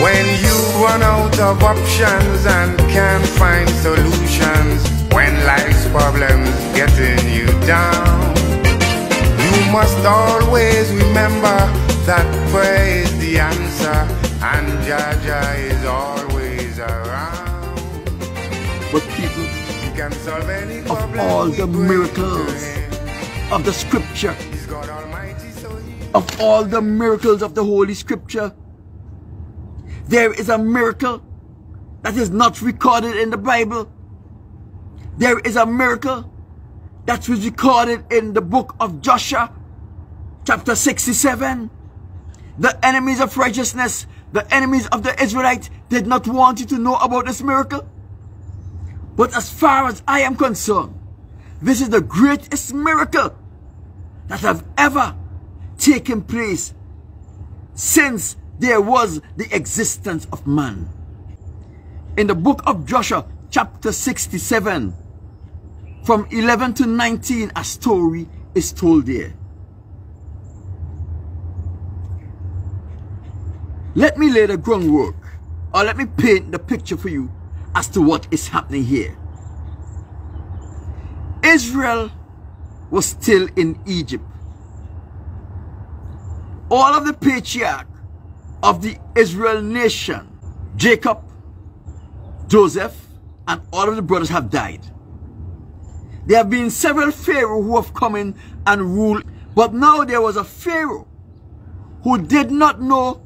When you run out of options and can't find solutions, when life's problems getting you down, you must always remember that prayer is the answer, and Jasher is always around. But people, He can solve any of problem all we the bring miracles to him. of the scripture, He's God Almighty, so he of all the miracles of the Holy Scripture, there is a miracle that is not recorded in the Bible. There is a miracle that was recorded in the book of Jasher, chapter 67. The enemies of righteousness, the enemies of the Israelites, did not want you to know about this miracle. But as far as I am concerned, this is the greatest miracle that have ever taken place since there was the existence of man. In the book of Jasher, chapter 67, from 11 to 19, a story is told there. Let me lay the groundwork, or let me paint the picture for you as to what is happening here. Israel was still in Egypt. All of the patriarchs of the Israel nation, Jacob, Joseph, and all of the brothers have died. There have been several pharaohs who have come in and ruled, but now there was a pharaoh who did not know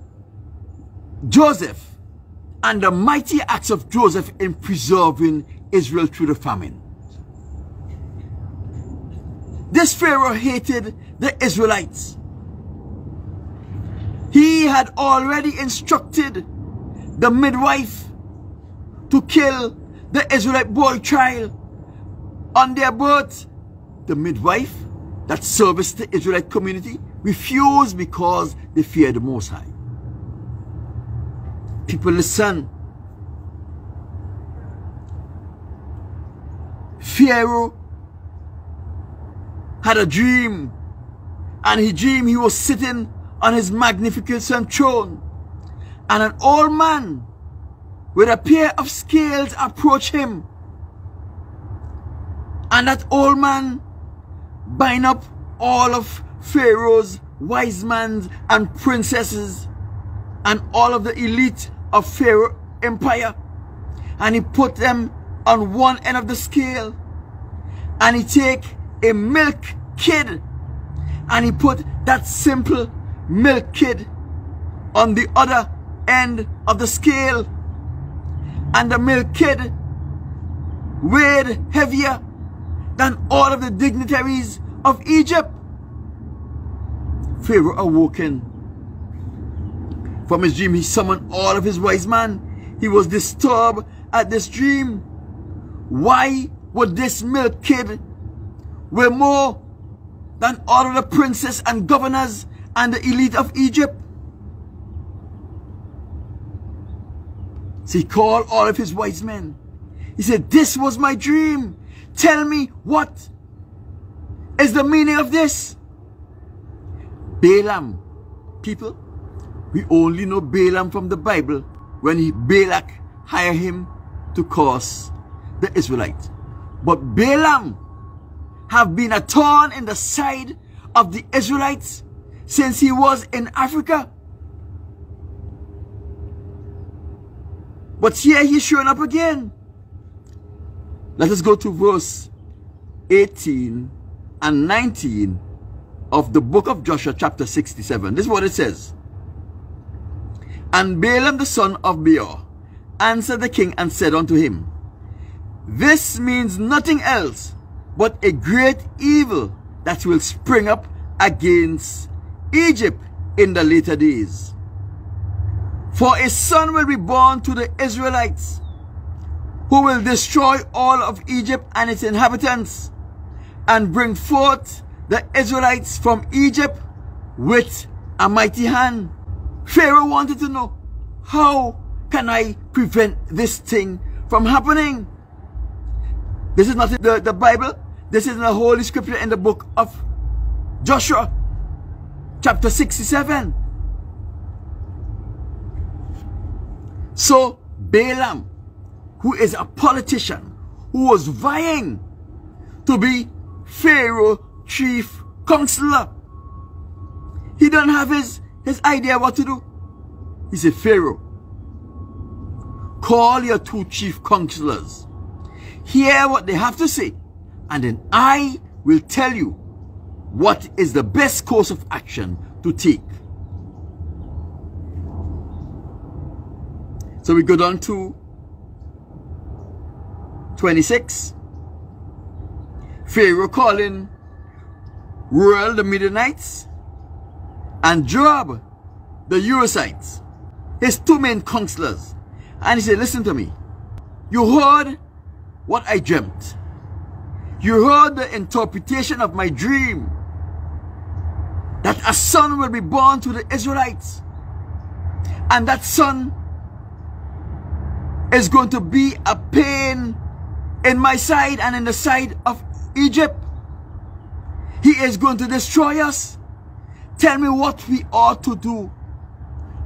Joseph and the mighty acts of Joseph in preserving Israel through the famine. This pharaoh hated the Israelites. He had already instructed the midwife to kill the Israelite boy child on their birth. The midwife that serviced the Israelite community refused because they feared the Most High. People, listen. Pharaoh had a dream, and he dreamed he was sitting on his magnificent throne, and an old man with a pair of scales approached him, and that old man bind up all of Pharaoh's wise men and princesses and all of the elite of Pharaoh empire, and he put them on one end of the scale, and he take a milk kid and he put that simple milk kid on the other end of the scale, and the milk kid weighed heavier than all of the dignitaries of Egypt. Pharaoh awoken from his dream. He summoned all of his wise men. He was disturbed at this dream. Why would this milk kid weigh more than all of the princes and governors and the elite of Egypt? So he called all of his wise men. He said, "This was my dream. Tell me, what is the meaning of this?" Balaam, people, we only know Balaam from the Bible when Balak hired him to curse the Israelites. But Balaam have been a thorn in the side of the Israelites since he was in Africa. But here he's showing up again. Let us go to verse 18 and 19 of the book of Joshua, chapter 67. This is what it says. And Balaam the son of Beor answered the king and said unto him, "This means nothing else but a great evil that will spring up against Egypt in the later days. For a son will be born to the Israelites, who will destroy all of Egypt and its inhabitants, and bring forth the Israelites from Egypt with a mighty hand." Pharaoh wanted to know, how can I prevent this thing from happening? This is not in the Bible. This is in the Holy Scripture in the book of Joshua, chapter 67. So Balaam, who is a politician, who was vying to be Pharaoh's chief counselor, he don't have his idea what to do. He said, Pharaoh, call your 2 chief counselors, hear what they have to say, and then I will tell you what is the best course of action to take. So we go down to 26. Pharaoh calling Ruel the Midianites and Joab the Israelites, his 2 main counselors. And he said, listen to me. You heard what I dreamt. You heard the interpretation of my dream, that a son will be born to the Israelites. And that son is going to be a pain in my side and in the side of Egypt. He is going to destroy us. Tell me what we ought to do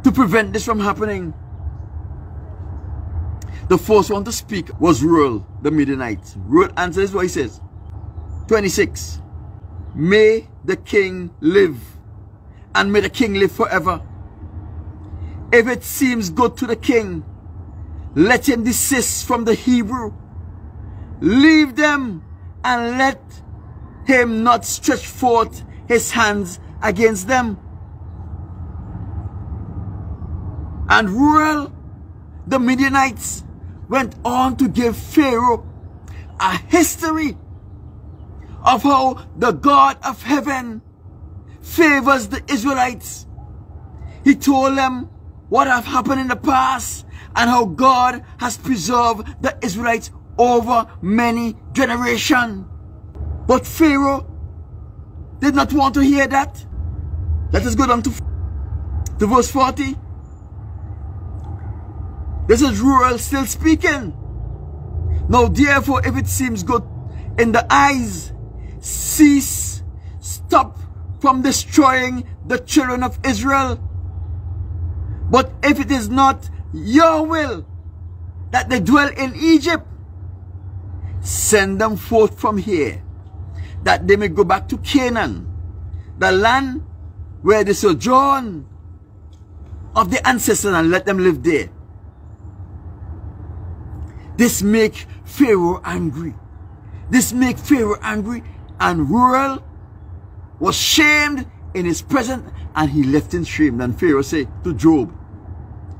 to prevent this from happening. The first one to speak was Ruel the Midianite. Ruel answers what he says. 26. May the king live, and may the king live forever. If it seems good to the king, let him desist from the Hebrew. Leave them, and let him not stretch forth his hands against them. And Ruel the Midianites went on to give Pharaoh a history of how the God of heaven favors the Israelites. He told them what have happened in the past and how God has preserved the Israelites over many generations. But Pharaoh did not want to hear that. Let us go down to verse 40. This is Ruel still speaking. Now therefore, if it seems good in the eyes, cease, stop from destroying the children of Israel. But if it is not your will that they dwell in Egypt, send them forth from here, that they may go back to Canaan, the land where they sojourn of the ancestors, and let them live there. This make Pharaoh angry. This make Pharaoh angry, and Ruel was shamed in his presence, and he left in shame. Then Pharaoh said to Job,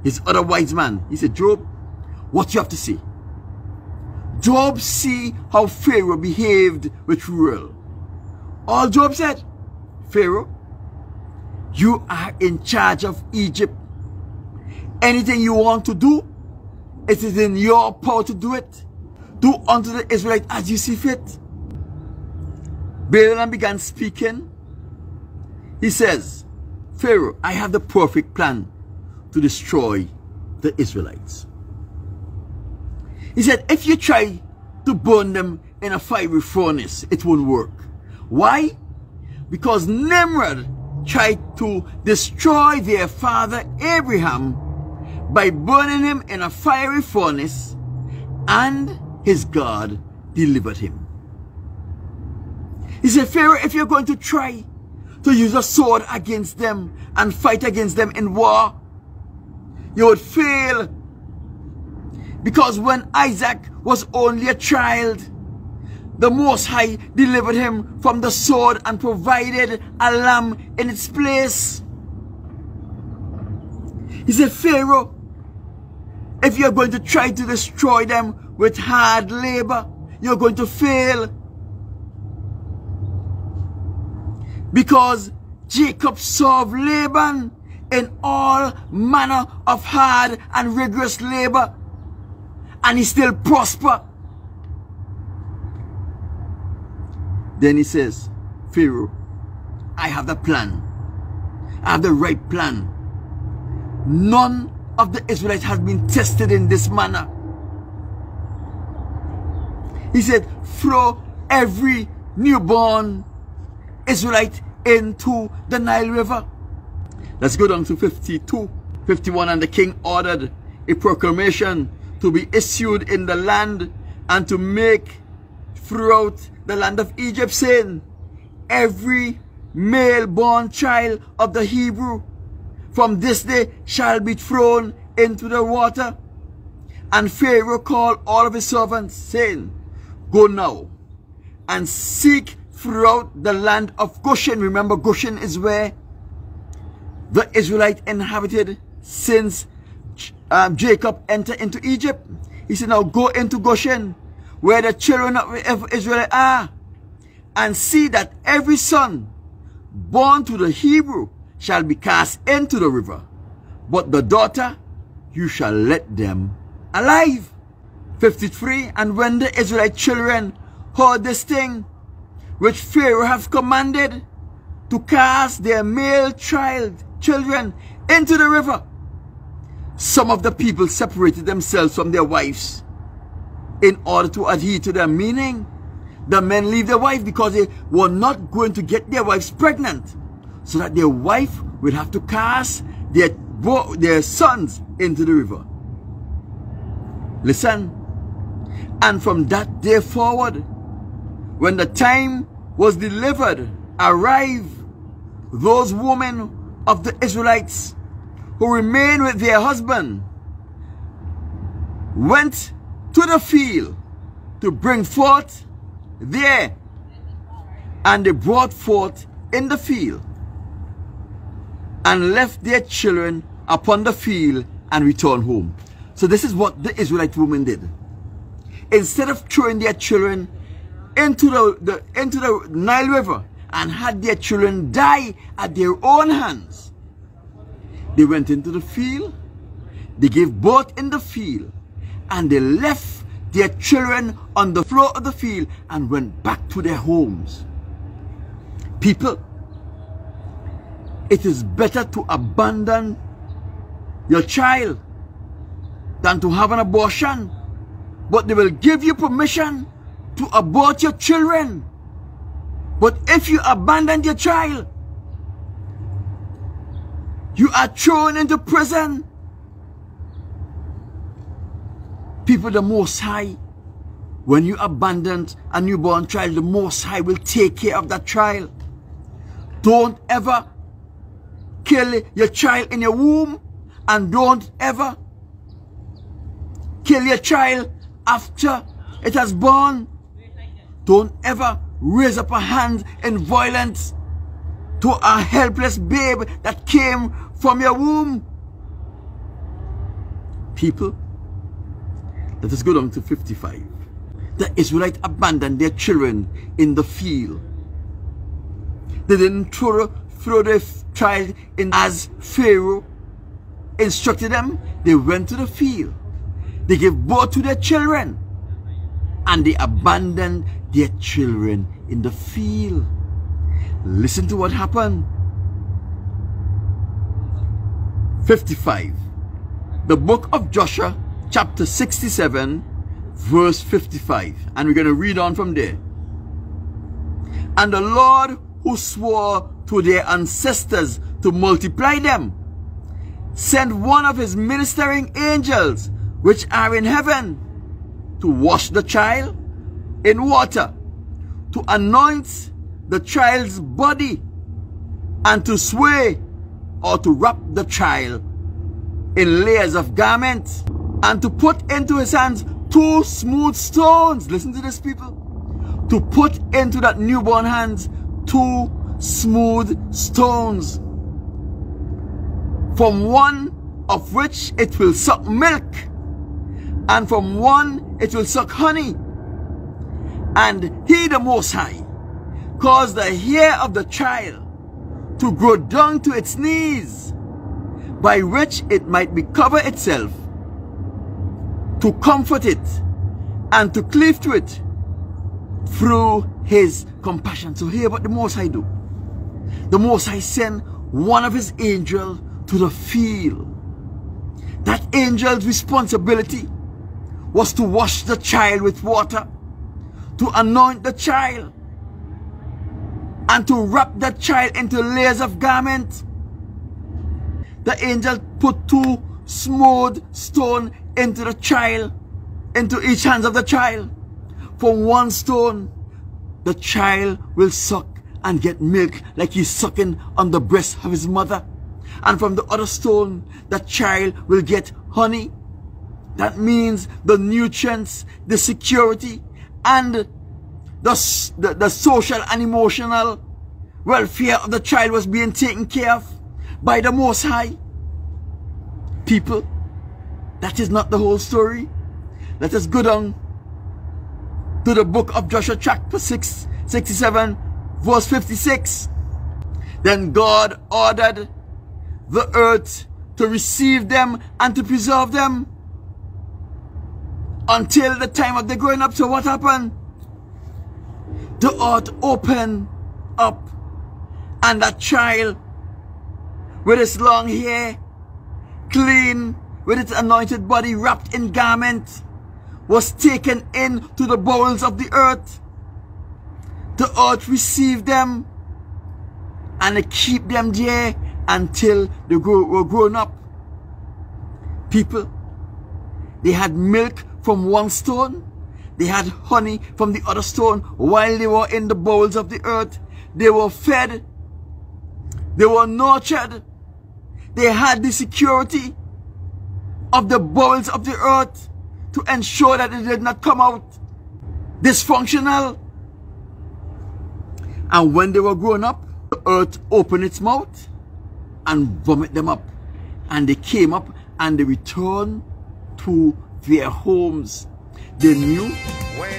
his other wise man, he said, Job, what you have to say? Job see how Pharaoh behaved with Ruel. All Job said, Pharaoh, you are in charge of Egypt. Anything you want to do, it is in your power to do it. Do unto the Israelites as you see fit. Balaam began speaking. He says, Pharaoh, I have the perfect plan to destroy the Israelites. He said, if you try to burn them in a fiery furnace, it won't work. Why? Because Nimrod tried to destroy their father Abraham by burning him in a fiery furnace, and his God delivered him. He said, Pharaoh, if you're going to try to use a sword against them and fight against them in war, you would fail. Because when Isaac was only a child, the Most High delivered him from the sword and provided a lamb in its place. He said, Pharaoh, if you're going to try to destroy them with hard labor, you're going to fail. Because Jacob served Laban in all manner of hard and rigorous labor, and he still prospered. Then he says, Pharaoh, I have the plan. I have the right plan. None of the Israelites has been tested in this manner. He said, throw every newborn Israelite into the Nile River. Let's go down to 52, 51. And the king ordered a proclamation to be issued in the land and to make throughout the land of Egypt, saying, every male-born child of the Hebrew from this day shall be thrown into the water. And Pharaoh called all of his servants, saying, go now and seek throughout the land of Goshen. Remember, Goshen is where the Israelites inhabited since Jacob entered into Egypt. He said, now go into Goshen, where the children of Israel are, and see that every son born to the Hebrew shall be cast into the river, but the daughter you shall let them alive. 53. And when the Israelite children heard this thing, which Pharaoh hath commanded, to cast their male children into the river, some of the people separated themselves from their wives in order to adhere to their meaning. The men leave their wife because they were not going to get their wives pregnant, so that their wife would have to cast their sons into the river. Listen. And from that day forward, when the time was delivered, arrived, those women of the Israelites who remained with their husband went to the field to bring forth there, and they brought forth in the field and left their children upon the field and returned home. So this is what the Israelite women did. Instead of throwing their children into the Nile River and had their children die at their own hands, they went into the field, they gave birth in the field, and they left their children on the floor of the field and went back to their homes. People, it is better to abandon your child than to have an abortion. But they will give you permission to abort your children. But if you abandon your child, you are thrown into prison. People, the Most High, when you abandon a newborn child, the Most High will take care of that child. Don't ever kill your child in your womb, and don't ever kill your child after it has born. Don't ever raise up a hand in violence to a helpless babe that came from your womb. People, let us go down to 55. The Israelites abandoned their children in the field. They didn't throw their child in as Pharaoh instructed them. They went to the field. They gave birth to their children, and they abandoned their children in the field. Listen to what happened. 55. The book of Jasher, chapter 67, verse 55. And we're going to read on from there. And the Lord, who swore to their ancestors to multiply them, sent one of his ministering angels, which are in heaven, to wash the child in water, to anoint the child's body, and to sway or to wrap the child in layers of garments, and to put into his hands 2 smooth stones. Listen to this, people. To put into that newborn hands 2 smooth stones, from one of which it will suck milk, and from one it will suck honey. And he, the Most High, caused the hair of the child to grow down to its knees, by which it might recover itself, to comfort it, and to cleave to it through his compassion. So hear what the Most High do. The Most High sent one of his angels to the field. That angel's responsibility was to wash the child with water, to anoint the child, and to wrap that child into layers of garment. The angel put 2 smooth stone into the child, into each hand of the child. From one stone, the child will suck and get milk like he's sucking on the breast of his mother. And from the other stone, the child will get honey. That means the nutrients, the security, and the social and emotional welfare of the child was being taken care of by the Most High. People, that is not the whole story. Let us go down to the book of Jasher, chapter 67, verse 56. Then God ordered the earth to receive them and to preserve them until the time of their growing up. So what happened? The earth opened up, and that child with his long hair, clean, with its anointed body wrapped in garment, was taken into the bowels of the earth. The earth received them and they keep them there until they were grown up. People, they had milk from one stone, they had honey from the other stone. While they were in the bowels of the earth, they were fed, they were nurtured, they had the security of the bowels of the earth to ensure that it did not come out dysfunctional. And when they were grown up, the earth opened its mouth and vomit them up. And they came up and they returned to their homes. They knew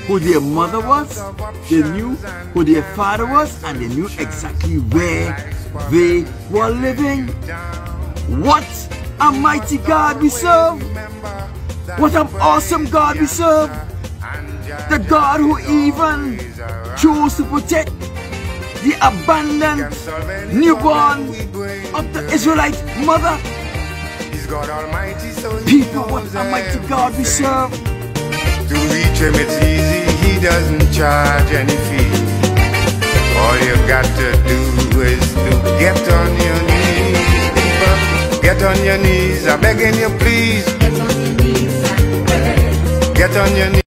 who their mother was, they knew who their father was, and they knew exactly where they were living. What a mighty God we serve! What an awesome God we serve! The God who even chose to protect the abandoned newborn of the Israelite mother. People, what a mighty God we serve! To reach him it's easy, he doesn't charge any fee. All you got to do is to get on your knees. People, get on your knees, I'm begging you please. Get on your knees.